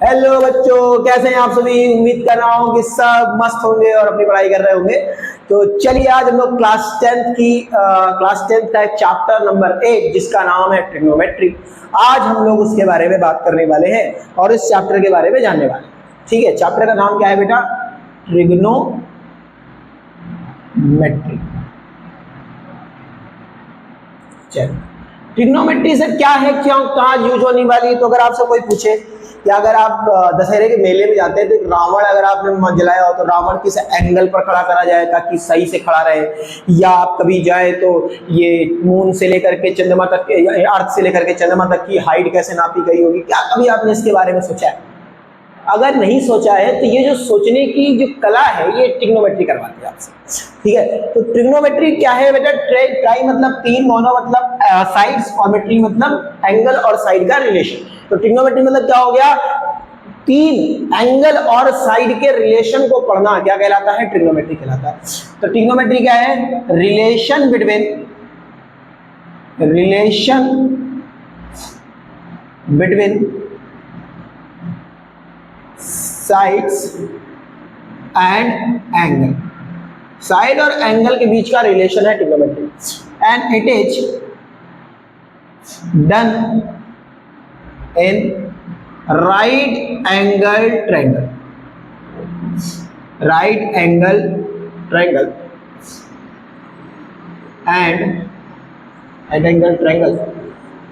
Hello बच्चों, कैसे हैं आप सभी। उम्मीद कर रहा हूँ कि सब मस्त होंगे और अपनी पढ़ाई कर रहे होंगे। तो चलिए आज हम लोग क्लास टेंथ का एक चैप्टर नंबर 8 जिसका नाम है ट्रिग्नोमेट्री, आज हम लोग उसके बारे में बात करने वाले हैं और इस चैप्टर के बारे में जानने वाले हैं। ठीक है, चैप्टर का नाम क्या है बेटा? ट्रिग्नोमेट्री। चलिए, ट्रिग्नोमेट्री से क्या है, क्यों, कहाँ यूज होने वाली है। तो अगर आपसे कोई पूछे कि अगर आप दशहरे के मेले में जाते हैं तो रावण अगर आपने जलाया हो तो रावण किस एंगल पर खड़ा करा जाए ताकि सही से खड़ा रहे, या आप कभी जाए तो ये मून से लेकर के चंद्रमा तक, अर्थ से लेकर के चंद्रमा तक की हाइट कैसे नापी गई होगी, क्या कभी आपने इसके बारे में सोचा है? अगर नहीं सोचा है तो ये जो सोचने की जो कला है ये ट्रिग्नोमेट्री करवाती है आपसे। ठीक है, तो ट्रिग्नोमेट्री क्या है बेटा? ट्राई मतलब तीन, मोनो मतलब साइड्स, और मेट्री मतलब एंगल और साइड का रिलेशन। तो ट्रिग्नोमेट्री मतलब क्या हो गया? तीन एंगल और साइड के रिलेशन को पढ़ना क्या कहलाता है? ट्रिग्नोमेट्री कहलाता है। तो ट्रिग्नोमेट्री क्या है? Relation between sides and angle, side और एंगल के बीच का रिलेशन है trigonometry, and it is done in right angle triangle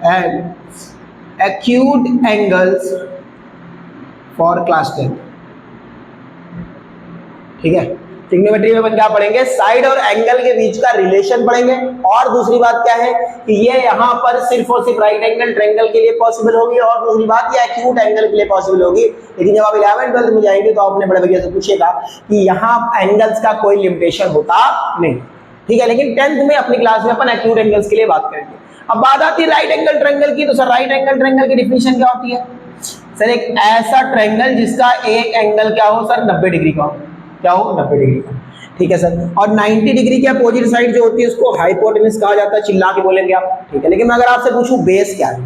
and acute angles for class 10। ठीक है, ट्रिग्नोमेट्री में अपन क्या पढ़ेंगे? साइड और एंगल के बीच का रिलेशन पढ़ेंगे, और दूसरी बात क्या है कि ये यहाँ पर सिर्फ और सिर्फ राइट एंगल ट्रायंगल के लिए पॉसिबल होगी, और दूसरी बात ये एक्यूट एंगल के लिए पॉसिबल होगी। लेकिन जब आप 11th-12th में जाएंगे तो आपने बड़े भैया से पूछेगा कि यहाँ एंगल्स का कोई लिमिटेशन होता नहीं। ठीक है, लेकिन 10th में अपनी क्लास में अपन एक्यूट एंगल्स के लिए बात करेंगे। अब बात आती है राइट एंगल ट्रायंगल की। तो सर राइट एंगल ट्रायंगल की डिफिनेशन क्या होती है? सर एक ऐसा ट्रायंगल जिसका एक एंगल क्या हो सर? 90 डिग्री का हो। क्या हो? 90 डिग्री का। ठीक है सर, और 90 डिग्री की अपोजिट साइड जो होती है उसको हाइपोटेन्यूज कहा जाता है। चिल्ला के बोलेंगे आप। ठीक है, लेकिन मैं अगर आपसे पूछूं बेस क्या है?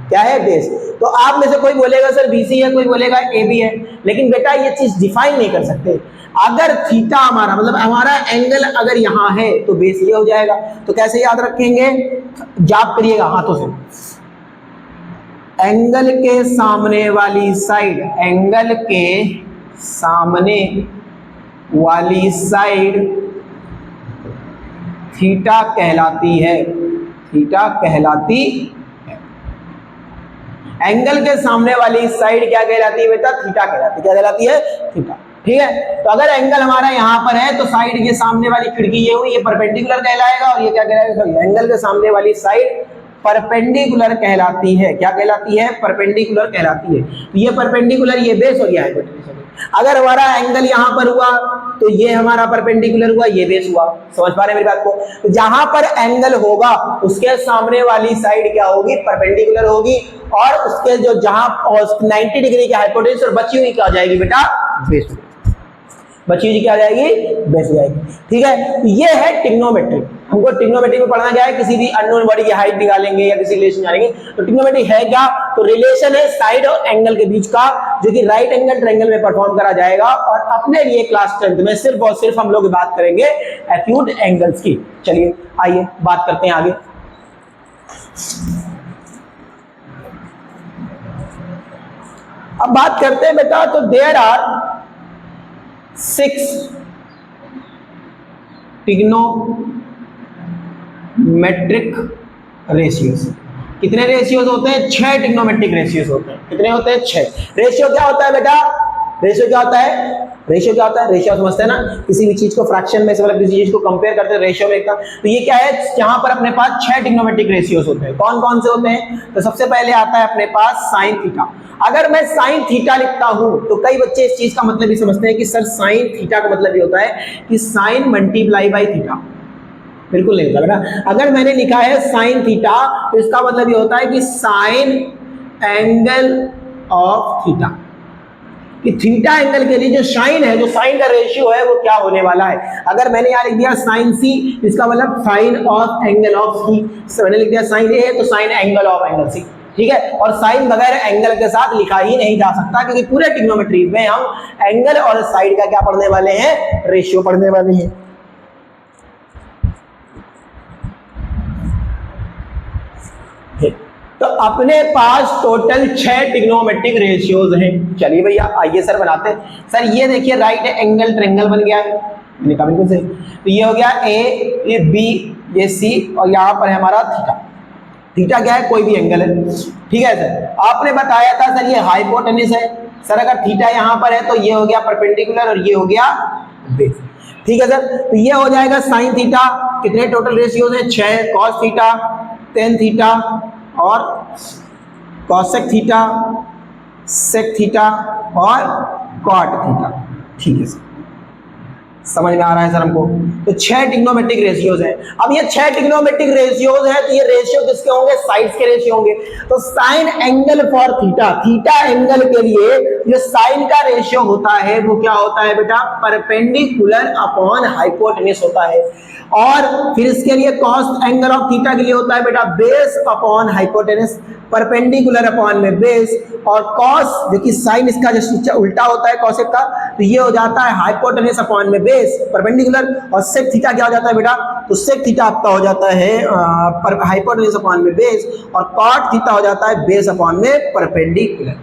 क्या है बेस? तो आप में से कोई बोलेगा सर बीसी है, कोई बोलेगा एबी है, लेकिन बेटा ये चीज डिफाइन नहीं कर सकते। अगर थीटा हमारा मतलब हमारा एंगल अगर यहाँ है तो बेस ये हो जाएगा। तो कैसे याद रखेंगे? जाप करिएगा हाथों से। एंगल के सामने वाली साइड, एंगल के सामने वाली साइड थीटा कहलाती है। थीटा कहलाती है। एंगल के सामने वाली साइड क्या कहलाती है बेटा? थीटा कहलाती है। क्या कहलाती है? थीटा। ठीक है, तो अगर एंगल हमारा यहाँ पर है तो साइड के सामने वाली खिड़की ये हुई, ये परपेंडिकुलर कहलाएगा, और ये क्या कहलाएगा? एंगल के सामने वाली साइड परपेंडिकुलर कहलाती है। क्या कहलाती है? परपेंडिकुलर कहलाती है। तो ये परपेंडिकुलर, ये बेस और ये हाइपोटेन्यूज। अगर हमारा एंगल यहाँ पर हुआ तो ये हमारा परपेंडिकुलर हुआ, ये बेस हुआ। समझ पा रहे हैं मेरी बात को? तो जहां पर एंगल होगा उसके सामने वाली साइड क्या होगी? परपेंडिकुलर होगी, और उसके जो जहां 90 डिग्री की हाइपोटेन्यूज और बची हुई क्या हो जाएगी बेटा? बेस। बची हुई क्या आ जाएगी? बेस हो जाएगी। ठीक है, तो ये है ट्रिग्नोमेट्री। हमको ट्रिग्नोमेट्री में पढ़ना क्या है? किसी भी अननोन बॉडी की हाइट निकालेंगे या किसी रिलेशन जानेंगे। तो ट्रिग्नोमेट्री है क्या? तो रिलेशन है साइड और एंगल के बीच का, जो कि राइट एंगल ट्रायंगल में परफॉर्म करा जाएगा। और अपने लिए क्लास 10th में सिर्फ और सिर्फ हम लोग बात करेंगे एक्यूट एंगल्स की। चलिए आइए बात करते हैं आगे। अब बात करते हैं बेटा, तो देयर आर 6 ट्रिग्नोमेट्रिक रेशियोज। कितने रेशियोज होते हैं? 6 ट्रिग्नोमेट्रिक रेशियोज होते हैं। कितने होते हैं? 6। रेशियो क्या होता है बेटा? रेशियो क्या होता है? रेशियो क्या होता है? रेशियो समझते हैं ना, किसी भी चीज को फ्रैक्शन में से मतलब किसी चीज को कंपेयर करते हैं रेशियो में एकदम। तो ये क्या है? यहाँ पर अपने पास 6 ट्रिग्नोमेट्रिक रेशियोज होते हैं। कौन कौन से होते हैं? तो सबसे पहले आता है अपने पास साइन थीटा। अगर मैं साइन थीटा लिखता हूं तो कई बच्चे इस चीज का मतलब भी समझते हैं कि सर साइन थीटा का मतलब ये होता है कि साइन मल्टीप्लाई बाई थीटा। बिल्कुल नहीं होता बेटा। अगर मैंने लिखा है साइन थीटा तो इसका मतलब ये होता है कि साइन एंगल ऑफ थीटा, कि थीटा एंगल के लिए जो साइन है, जो साइन का रेशियो है वो क्या होने वाला है। अगर मैंने यहाँ लिख दिया साइन सी, इसका मतलब sine of angle of c. मैंने लिख दिया साइन ए है तो sine angle of angle c. ठीक है। और साइन बगैर एंगल के साथ लिखा ही नहीं जा सकता, क्योंकि पूरे ट्रिग्नोमेट्री में हम एंगल और साइड का क्या पढ़ने वाले हैं, रेशियो पढ़ने वाले हैं। तो अपने पास टोटल 6 ट्रिग्नोमेट्रिक रेशियोज हैं। चलिए भैया आइए सर बनाते हैं। सर ये देखिए राइट एंगल ट्रायंगल बन गया है, बिल्कुल सही। तो ये हो गया ए, ये बी, ये सी, और यहाँ पर है हमारा थीटा। थीटा क्या है, कोई भी एंगल है, ठीक है सर। आपने बताया था सर ये हाइपोटेनस है। सर अगर थीटा यहाँ पर है तो ये हो गया परपेंडिकुलर और ये हो गया बेस, ठीक है सर। तो ये हो जाएगा साइन थीटा, कितने टोटल रेशियोज है 6, कॉस थीटा, टेन थीटा और कॉसेक थीटा, सेक थीटा और कॉट थीटा, ठीक है सर। समझ में आ रहा है सर हमको। तो 6 ट्रिग्नोमेट्रिक रेशियोज हैं। अब ये 6 ट्रिग्नोमेट्रिक रेशियोज हैं, तो ये रेशियो किसके होंगे, साइड्स के रेशियो होंगे। तो sine angle for theta, theta angle के लिए जो साइन का रेशियो होता है वो क्या होता है बेटा, परपेंडिकुलर अपॉन हाइपोटेनस होता है। और फिर इसके लिए कॉस एंगल ऑफ थीटा के लिए होता है बेटा base upon hypotenuse, perpendicular upon में बेस। और कॉस देखिए साइन इसका जो उल्टा होता है कॉसेक का, तो ये हो जाता है हाइपोटेनस अपॉन में बेस परपेंडिकुलर। और सेक थीटा क्या हो जाता है बेटा, तो सेक थीटा आपका हो जाता है हाइपोटेनस अपॉन में बेस, और कॉट थीटा हो जाता है बेस अपॉन में परपेंडिकुलर।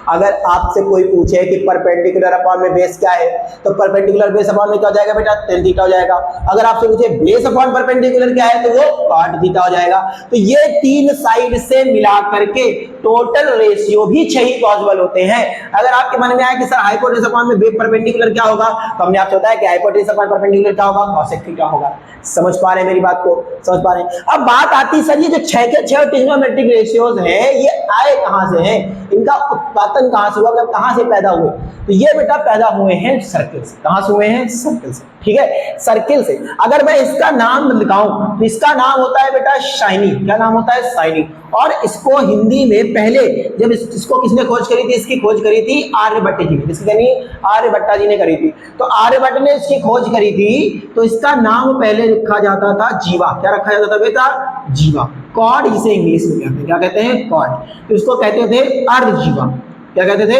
अगर आपसे कोई पूछे कि परपेंडिकुलर अपॉन में बेस क्या है, तो परपेंडिकुलर बेस अपॉन में क्या हो जाएगा बेटा, टेन थीटा हो जाएगा। अगर आपसे पूछे बेस अपॉन परपेंडिकुलर क्या है, तो वो कॉट थीटा हो जाएगा। तो ये 3 साइड से मिला करके टोटल रेशियो भी 6 ही पॉसिबल होते हैं। अगर आपके मन में आए कि सर हाइपोटेनस अपॉन में परपेंडिकुलर क्या होगा, तो हमने आपसे बताया कि हाइपोटेनस अपॉन परपेंडिकुलर क्या होगा, कॉसेक थीटा होगा। समझ पा रहे हैं मेरी बात को, समझ पा रहे हैं। अब बात आती सर ये जो 6 के 6 ट्रिग्नोमेट्रिक रेशियोज हैं, ये आए कहां से हैं, इनका उत्पादन कहां से हुआ, मतलब कहां से पैदा हुए। तो ये बेटा पैदा हुए हैं सर्किल से। कहां से हुए हैं, सर्किल से, ठीक है, सर्किल से। अगर मैं इसका नाम लिखाऊं तो इसका नाम होता है बेटा शाइनिंग। क्या नाम होता है, शाइनिंग। और इसको हिंदी में पहले जब इसको किसने खोज करी थी, इसकी खोज करी थी आर्यभट्ट जी ने, जिसकी यानी आर्यभट्ट जी ने करी थी। तो आर्यभट्ट ने इसकी खोज करी थी, तो इसका नाम पहले रखा जाता था जीवा। क्या रखा जाता था बेटा, जीवा। कॉड इसे इंग्लिश में कहते हैं, क्या कहते हैं, कॉड। तो इसको कहते थे अर्धजीवा। क्या कहते थे,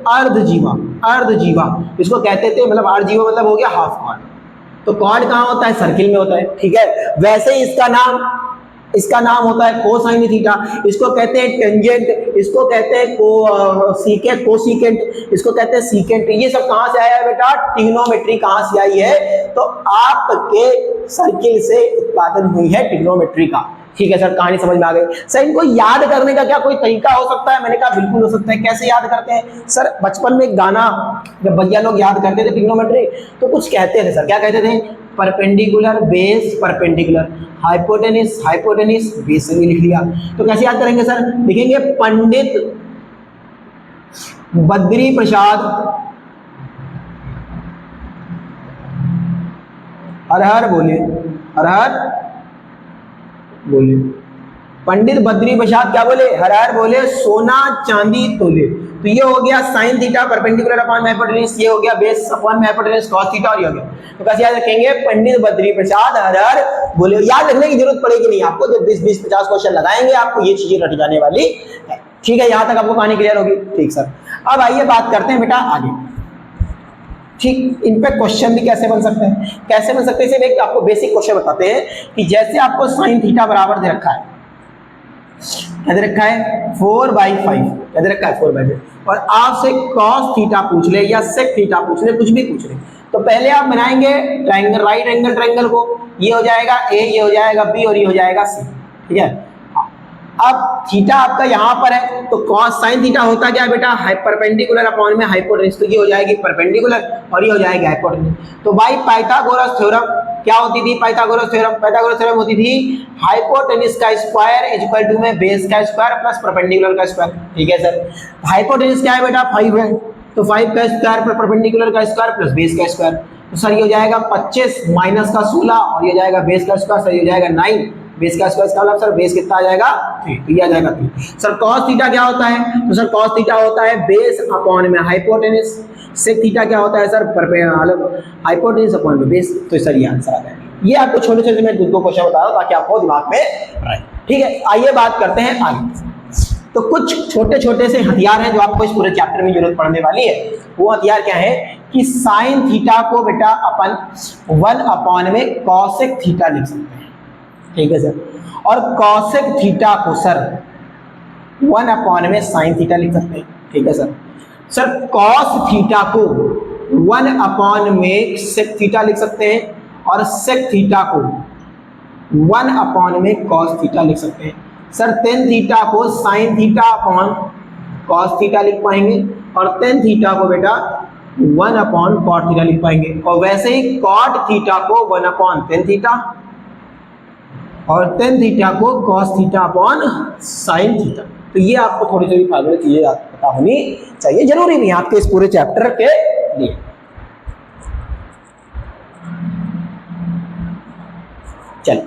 अर्धजीवा, अर्धजीवा इसको कहते थे। मतलब अर्धजीवा मतलब हो गया हाफ कॉड। तो कॉड कहाँ होता है, सर्किल में होता है, ठीक है। वैसे ही इसका नाम होता है कोसाइन थीटा। इसको कहते हैं टेंजेंट, इसको कहते हैं सीकेंट, कोसीकेंट, इसको कहते हैं सीकेंट। ये सब कहां से आया है बेटा, ट्रिग्नोमेट्री कहां से आई है, तो आपके सर्किल से उत्पादन हुई है ट्रिग्नोमेट्री का, ठीक है सर। कहानी समझ में आ गई सर। इनको याद करने का क्या कोई तरीका हो सकता है, मैंने कहा बिल्कुल हो सकता है। कैसे याद करते हैं सर, बचपन में एक गाना जब भैया लोग याद करते थे ट्रिग्नोमेट्री, तो कुछ कहते थे सर, क्या कहते थे, perpendicular base perpendicular, hypotenuse hypotenuse base में लिख लिया। तो कैसे याद करेंगे सर, लिखेंगे पंडित बद्री प्रसाद हर हर बोले, हर हर बोले, पंडित बद्री प्रसाद क्या बोले, हर हर बोले, सोना चांदी तोले। तो ये हो गया sine theta perpendicular upon hypotenuse, ये हो गया base upon hypotenuse cos theta, और ये हो गया। तो कैसे याद रखेंगे, पंडित बद्री प्रसाद हर हर बोले। याद रखने की जरूरत पड़ेगी नहीं आपको, जब 20-20-50 क्वेश्चन लगाएंगे आपको ये चीजें रट जाने वाली है, ठीक है। यहां तक आपको कहानी क्लियर होगी, ठीक सर। अब आइए बात करते हैं बेटा आगे, ठीक। इन पे क्वेश्चन भी कैसे बन सकते हैं, कैसे बन सकते हैं, इसे एक आपको बेसिक क्वेश्चन बताते हैं कि जैसे आपको साइन थीटा बराबर दे रखा है, क्या दे रखा है 4/5, क्या दे रखा है 4/5, और आपसे कॉस थीटा पूछ ले या सेक थीटा पूछ ले, कुछ भी पूछ ले, तो पहले आप बनाएंगे ट्रायंगल, राइट एंगल ट्रायंगल को। ये हो जाएगा ए, ये हो जाएगा बी और ये हो जाएगा सी, ठीक है। अब थीटा आपका यहां पर है, तो कॉस साइन थीटा होता क्या बेटा, परपेंडिकुलर अपॉन में हाइपोटेनस। तो ये हो जाएगी परपेंडिकुलर और ये हो जाएगी हाइपोटेनस। तो भाई पाइथागोरस थ्योरम क्या होती थी, पाइथागोरस थ्योरम, पाइथागोरस थ्योरम होती थी हाइपोटेनस का स्क्वायर इज इक्वल टू में बेस का स्क्वायर प्लस परपेंडिकुलर का स्क्वायर, ठीक है सर। हाइपोटेनस क्या है बेटा 5 है, तो 5 का स्क्वायर पर परपेंडिकुलर का स्क्वायर प्लस बेस का स्क्वायर। तो सर ये हो जाएगा 25 माइनस का 16 और ये जाएगा बेस का स्क्वायर, सर ये हो जाएगा 9, बेस का स्क्वायर का मतलब सर बेस कितना आ जाएगा 3, तो ये आ जाएगा 3। सर cos थीटा क्या होता है, तो सर cos थीटा होता है बेस अपॉन में हाइपोटेनस। सेक थीटा क्या होता है सर, हाइपोटेनस अपॉन में बेस। तो सर ये आंसर आ जाएगा। ये आपको छोटे छोटे मैं 2 क्वेश्चन बता रहा हूं ताकि आपको दिमाग में रहे, ठीक है। आइए बात करते हैं आगे। तो कुछ छोटे छोटे से हथियार हैं जो आपको इस पूरे चैप्टर में जरूरत पड़ने वाली है। वो हथियार क्या है कि साइन थीटा को बेटा अपन 1 में कॉसेक थीटा लिख सकते हैं, ठीक है सर, और कॉसेक थीटा को सर 1 में साइन थीटा लिख सकते हैं, ठीक है सर। सर कॉस थीटा को 1 में सेक थीटा लिख सकते हैं और सेक थीटा को 1 में कॉस थीटा लिख सकते हैं। सर टेन थीटा को sine theta upon cos theta लिख पाएंगे और टेन थीटा को बेटा 1 कॉट थीटा लिख पाएंगे, और वैसे ही कॉट थीटा को 1 टेन थीटा और टेन थीटा को cos theta upon sine theta. तो ये आपको थोड़ी थोड़ी फार्मूला चीजें पता होनी चाहिए, जरूरी भी है आपके इस पूरे चैप्टर के लिए। चलिए,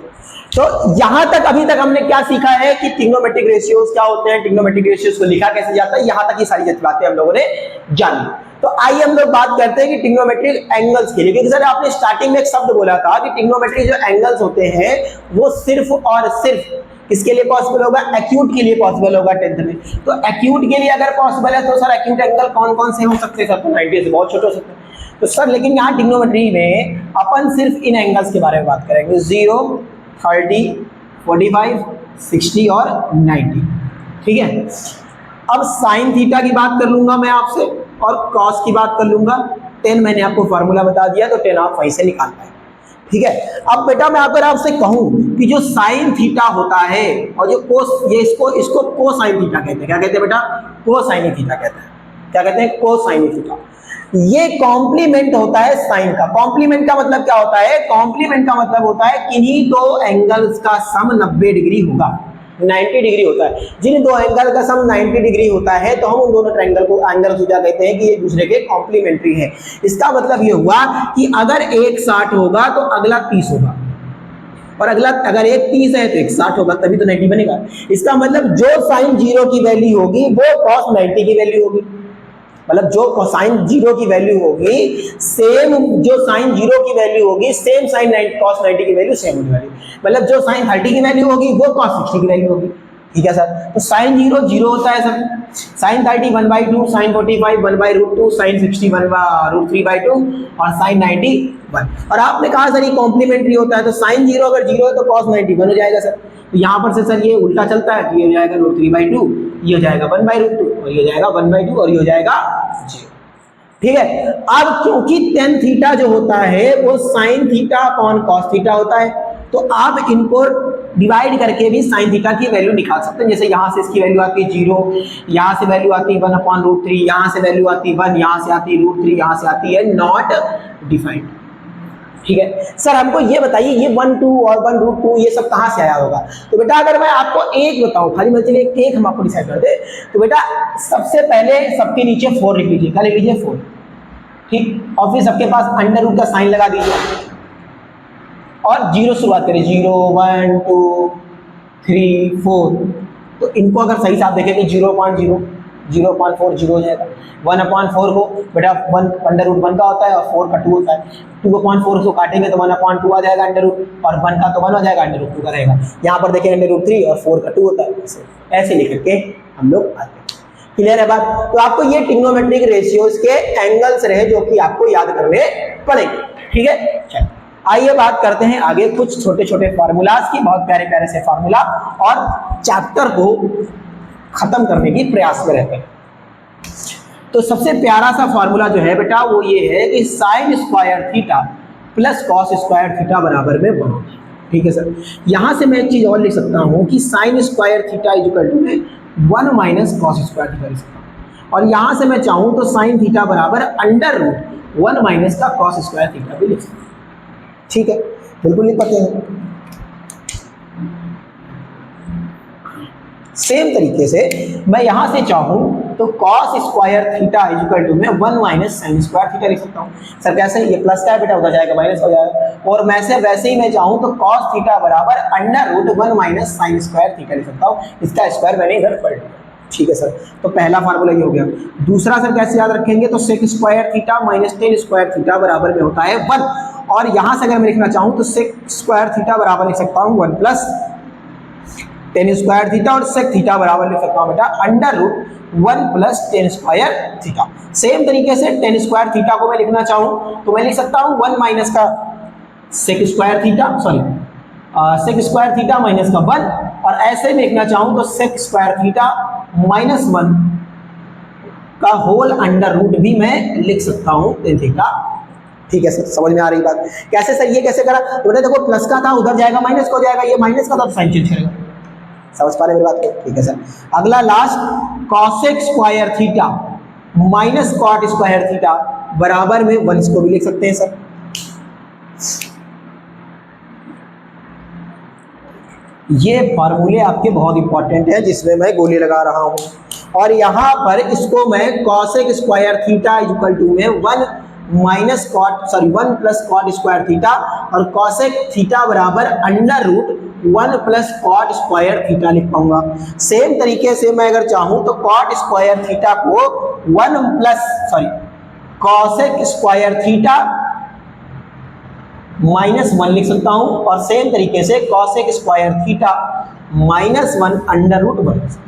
तो यहां तक अभी तक हमने क्या सीखा है कि ट्रिग्नोमेट्रिक रेशियोज क्या होते हैं, ट्रिग्नोमेट्रिक रेशियोज को लिखा कैसे जाता है, यहां तक ये सारी बातें हम लोगों ने जानी। तो आइए हम लोग बात करते हैं कि ट्रिग्नोमेट्रिक एंगल्स के लिए, क्योंकि सर आपने स्टार्टिंग में एक शब्द बोला था कि ट्रिग्नोमेट्रिक जो एंगल्स होते हैं वो सिर्फ और सिर्फ किसके लिए पॉसिबल होगा, एक्यूट के लिए पॉसिबल होगा 10th में। तो एक्यूट के लिए अगर पॉसिबल है तो सर एक्यूट एंगल कौन कौन से हो सकते हैं सर, तो 90 से बहुत छोटे हो सकते हैं। तो सर लेकिन यहाँ ट्रिग्नोमेट्री में अपन सिर्फ इन एंगल्स के बारे में बात करेंगे, 0, 30, 45, 60 और 90, ठीक है। अब साइन थीटा की बात कर लूंगा मैं आपसे और कॉस की बात कर लूंगा। 10 मैंने आपको फॉर्मूला बता दिया, तो 10 आप वहीं से निकाल पाए, ठीक है। अब बेटा मैं अगर आपसे कहूं कि जो साइन थीटा होता है और जो कोस, ये इसको कोसाइन थीटा कहते हैं, क्या कहते हैं बेटा, कोसाइन थीटा कहते हैं, क्या कहते हैं, कोसाइन थीटा। ये कॉम्प्लीमेंट होता है साइन का। कॉम्प्लीमेंट का मतलब क्या होता है, कॉम्प्लीमेंट का मतलब होता है किन्हीं दो एंगल्स का सम 90 डिग्री होगा, 90 डिग्री होता है। जिन दो एंगल का सम 90 डिग्री होता है तो हम उन दोनों ट्रायंगल को एंगल क्या कहते हैं कि ये दूसरे के कॉम्प्लीमेंट्री है। इसका मतलब ये हुआ कि अगर एक 60 होगा तो अगला 30 होगा, और अगला अगर एक 30 है तो एक 60 होगा, तभी तो 90 बनेगा। इसका मतलब जो साइन 0 की वैल्यू होगी वो कॉस 90 की वैल्यू होगी, मतलब जो कोसाइन 0 की वैल्यू होगी सेम, जो साइन 0 की वैल्यू होगी सेम साइन कॉस 90 की वैल्यू सेम होगी, मतलब जो साइन 30 की वैल्यू होगी वो कॉस 60 की वैल्यू होगी, ठीक है सर। तो साइन 0 0 होता है सर, साइन 30 1/2, साइन 45 1/√2, साइन 60 1/√3/2 और साइन 90 1। और आपने कहा सर ये कॉम्प्लीमेंट्री होता है, तो साइन 0 अगर 0 है तो कॉस 90 1 हो जाएगा सर। तो यहाँ पर से सर ये उल्टा चलता है, तो ये हो जाएगा √3/2, ये हो जाएगा 1/√2 और ये हो जाएगा 1/2 और ये हो जाएगा 0, ठीक है। अब क्योंकि tan थीटा जो होता है वो sine theta upon cos theta होता है, तो आप इनको डिवाइड करके भी साइन थीटा की वैल्यू निकाल सकते हैं। जैसे यहाँ से इसकी वैल्यू आती है 0, यहाँ से वैल्यू आती है 1/√3, यहाँ से वैल्यू आती है 1, यहाँ से आती है √3, यहाँ से आती है नॉट डिफाइंड, ठीक है। सर हमको ये बताइए ये 1 2 और 1√2 ये सब कहाँ से आया होगा। तो बेटा अगर मैं आपको एक बताऊं, खाली मतलब चलिए एक हम आपको डिसाइड कर दे, तो बेटा सबसे पहले सबके नीचे 4 लिख लीजिए, क्या लिख लीजिए 4, ठीक। और फिर सबके पास अंडर रूट का साइन लगा दीजिए और 0 शुरुआत करें, 0 1 2 3 4। तो इनको अगर सही से आप देखेंगे 0.0 0.4 0 हो जाएगा। 1/4 को बेटा 1 √1 का होता है और 4 का 2 होता है, 2/4 को काटेंगे तो 1/2 आ जाएगा अंडर रूट, और 1 का तो 1 हो जाएगा, अंडर रूट 2 का रहेगा। यहाँ पर देखिए √3 और 4 का 2 होता है, ऐसे लिख करके हम लोग आते हैं। क्लियर है बात। तो आपको ये ट्रिग्नोमेट्रिक रेशियोज के एंगल्स रहे जो कि आपको याद करने पड़ेंगे, ठीक है। चलिए आइए बात करते हैं आगे कुछ छोटे छोटे फार्मूलाज की, बहुत प्यारे प्यारे से फार्मूला, और चैप्टर को खत्म करने की प्रयास में रहते हैं। तो सबसे प्यारा सा फार्मूला जो है बेटा वो ये है कि sine square theta plus cos square theta बराबर में 1, ठीक है सर। यहां से मैं एक चीज और लिख सकता हूं कि sine square theta equal to 1 minus cos square theta लिख सकता हूं, और यहां से मैं चाहूं तो साइन थीटा बराबर √1 माइनस का कॉस स्क्वायर थीटा भी लिख सकता हूं, ठीक है। बिल्कुल लिख पाते हैं। सेम तरीके से मैं यहां से चाहूं तो cos square theta equal to 1 minus sine square theta लिख सकता हूं। सर कैसे, ये प्लस का बेटा उधर जाएगा माइनस हो जाएगा, और वैसे ही मैं चाहूं तो cos थीटा बराबर √1 माइनस साइन स्क्वायर थीटा लिख सकता हूं। इसका स्क्वायर मैंने इधर पढ़ लिया, ठीक है सर। तो पहला फार्मूला ये हो गया। दूसरा सर कैसे याद रखेंगे, तो sec square theta minus tan square theta बराबर में होता है 1, और यहां से अगर मैं लिखना चाहूं तो सेक स्क्वायर थीटा बराबर लिख सकता हूं 1 प्लस टेन स्क्वायर थीटा और सेक थीटा बराबर लिख सकता हूं बेटा under root 1 plus tan square theta. Same तरीके से टेन स्क्वायर थीटा को मैं लिखना चाहूं तो मैं लिख सकता हूं 1 माइनस का sec square theta, sec square theta minus का 1, और ऐसे में लिखना चाहूं तो सेक स्क्वायर थीटा माइनस 1 का होल अंडर रूट भी मैं लिख सकता हूं टेन थीटा। ठीक है सर, समझ में आ रही बात? कैसे सर, ये कैसे करा? तो बेटा देखो प्लस का था उधर जाएगा माइनस को जाएगा, ये माइनस का था तो साइन चेंज करेगा। समझ पा रहे मेरी बात को? ठीक है सर। अगला last cosec square theta minus cot square theta बराबर में 1 इसको भी लिख सकते हैं सर। ये फार्मूले आपके बहुत इंपॉर्टेंट है जिसमें मैं गोली लगा रहा हूं, और यहां पर इसको मैं cosec square theta equal to में 1 minus cot 1 plus cot square theta और कॉसेक थीटा बराबर under root 1 plus cot square theta लिख पाऊंगा। सेम तरीके से मैं अगर चाहूं तो कॉट स्क्वायर थीटा को 1 plus cosec square theta minus 1 लिख सकता हूं, और सेम तरीके से cosec square theta minus 1 under root 1।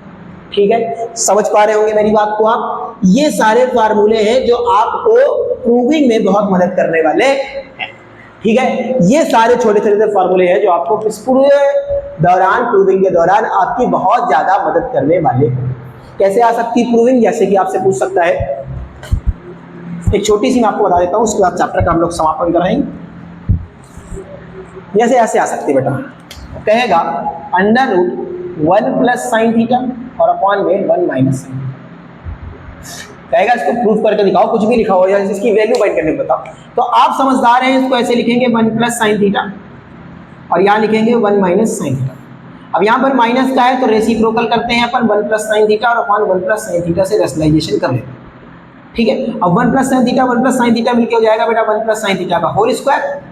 ठीक है, समझ पा रहे होंगे मेरी बात को आप? ये सारे फार्मूले हैं जो आपको प्रूविंग में बहुत मदद करने वाले हैं। ठीक है, ये सारे छोटे छोटे फार्मूले हैं जो आपको इस पूरे दौरान प्रूविंग के दौरान आपकी बहुत ज्यादा मदद करने वाले हैं। कैसे आ सकती है प्रूविंग? जैसे कि आपसे पूछ सकता है, एक छोटी सी मैं आपको बता देता हूं, उसके बाद चैप्टर का हम लोग समापन कराएंगे। जैसे ऐसे आ सकती है बेटा, कहेगा under root 1 plus sine theta और अपॉन में 1 माइनस साइन थीटा। कहेगा इसको प्रूफ करके दिखाओ, कुछ भी लिखा हो या इसकी वैल्यू फाइंड करने बताओ। तो आप समझदार हैं, इसको ऐसे लिखेंगे 1 प्लस साइन थीटा और यहाँ लिखेंगे 1 माइनस साइन थीटा। अब यहाँ पर माइनस का है तो रेसिप्रोकल करते हैं अपन, 1 प्लस साइन थीटा और अपॉन 1 प्लस साइन थीटा से रेशनलाइजेशन कर लेते हैं। ठीक है, अब 1 plus sine theta 1 plus sine theta मिलकर हो जाएगा बेटा 1 प्लस साइन थीटा का होल स्क्वायर,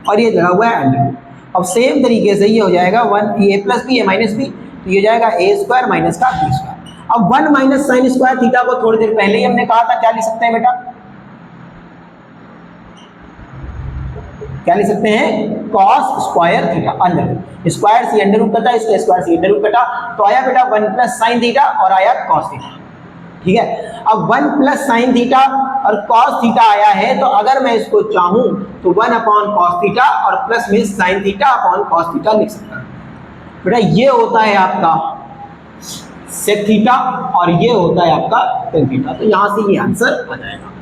और ये लगा हुआ है अंडर। अब सेम तरीके से ये हो जाएगा 1 ए प्लस बी ए माइनस बी, तो ये हो जाएगा ए स्क्वायर माइनस का बी स्क्वायर। अब 1 माइनस साइन स्क्वायर थीटा को थोड़ी देर पहले ही हमने कहा था, क्या लिख सकते हैं बेटा? क्या लिख सकते हैं? Cos square theta under square C under root कटा, इसका स्क्वायर सी अंडर रूट कटा, तो आया बेटा 1 प्लस साइन थीटा और आया कॉस थीटा। ठीक है, अब 1 प्लस साइन थीटा और कॉस थीटा आया है, तो अगर मैं इसको चाहूं तो 1 अपॉन कॉस थीटा और प्लस में sine theta upon cos theta लिख सकता हूं। बेटा ये होता है आपका सेक थीटा और ये होता है आपका टेन थीटा, तो यहां से ये आंसर आ जाएगा।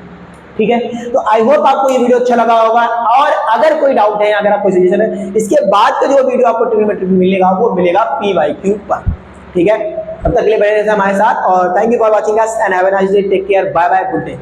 ठीक है, तो आई होप आपको ये वीडियो अच्छा लगा होगा, और अगर कोई डाउट है, अगर आपको सजेशन है, इसके बाद का जो वीडियो आपको ट्रिग्नोमेट्री में मिलेगा वो मिलेगा PYQ पर। ठीक है, तब तक के लिए बने रहिए हमारे साथ, और thank you for watching us and have a nice day, take care, bye bye, good day.